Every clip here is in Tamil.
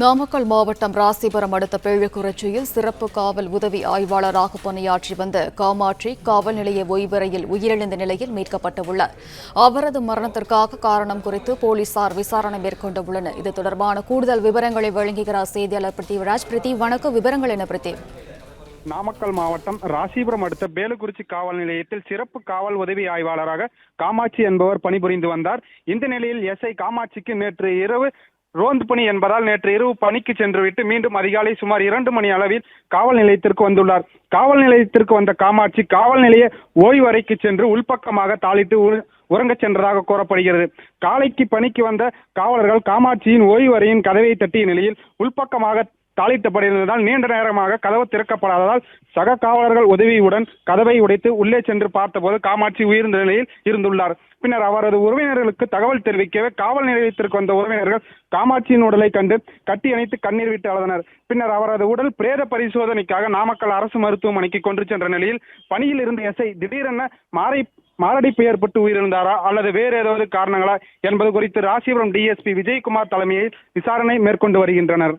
நாமக்கல் மாவட்டம் ராசிபுரம் அடுத்த பேழுக்குறிச்சியில் சிறப்பு காவல் உதவி ஆய்வாளராக பணியாற்றி வந்த காமாட்சி காவல் நிலைய ஓய்வறையில் உயிரிழந்த நிலையில் மீட்கப்பட்டுள்ளார். அவரது மரணத்திற்காக காரணம் குறித்து போலீசார் விசாரணை மேற்கொண்டுள்ளனர். இது தொடர்பான கூடுதல் விவரங்களை வழங்குகிறார் செய்தியாளர் பிருத்திவிராஜ். வணக்கம். விவரங்கள் என்ன பிருத்திவ்? நாமக்கல் மாவட்டம் ராசிபுரம் அடுத்த பேலுக்குறிச்சி காவல் நிலையத்தில் சிறப்பு காவல் உதவி ஆய்வாளராக காமாட்சி என்பவர் பணிபுரிந்து வந்தார். இந்த நிலையில் எஸ்ஐ காமாட்சிக்கு நேற்று இரவு ரோந்து பணி என்பதால் நேற்று இரவு பணிக்கு சென்றுவிட்டு மீண்டும் அதிகாலை சுமார் 2 மணி அளவில் காவல் நிலையத்திற்கு வந்துள்ளார். காவல் நிலையத்திற்கு வந்த காமாட்சி காவல் நிலைய ஓய்வறைக்கு சென்று உள்பக்கமாக தாளிட்டு உறங்கச் சென்றதாக கூறப்படுகிறது. காலைக்கு பணிக்கு வந்த காவலர்கள் காமாட்சியின் ஓய்வறையின் கதவை தட்டிய நிலையில் உள்பக்கமாக தாளிட்டப்பட்டிருந்ததால் நீண்ட நேரமாக கதவு திறக்கப்படாததால் சக காவலர்கள் உதவியுடன் கதவை உடைத்து உள்ளே சென்று பார்த்தபோது காமாட்சி உயிர்ந்த நிலையில் இருந்துள்ளார். பின்னர் அவரது உறவினர்களுக்கு தகவல் தெரிவிக்கவே காவல் நிலையத்திற்கு வந்த உறவினர்கள் காமாட்சியின் உடலை கண்டு கட்டி அணைத்து கண்ணீர் விட்டு அழுதனர். பின்னர் அவரது உடல் பிரேத பரிசோதனைக்காக நாமக்கல் அரசு மருத்துவமனைக்கு கொண்டு சென்ற நிலையில் பணியில் இருந்த எஸ்ஐ திடீரென மாரடைப்பு ஏற்பட்டு உயிரிழந்தாரா அல்லது வேறு ஏதாவது காரணங்களா என்பது குறித்து ராசிபுரம் டிஎஸ்பி விஜயகுமார் தலைமையில் விசாரணை மேற்கொண்டு வருகின்றனர்.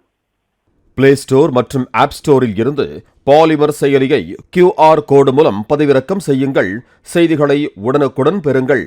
பிளே ஸ்டோர் மற்றும் ஆப் ஸ்டோரில் இருந்து பாலிமர் செயலியை QR கோடு மூலம் பதிவிறக்கம் செய்யுங்கள். செய்திகளை உடனுக்குடன் பெறுங்கள்.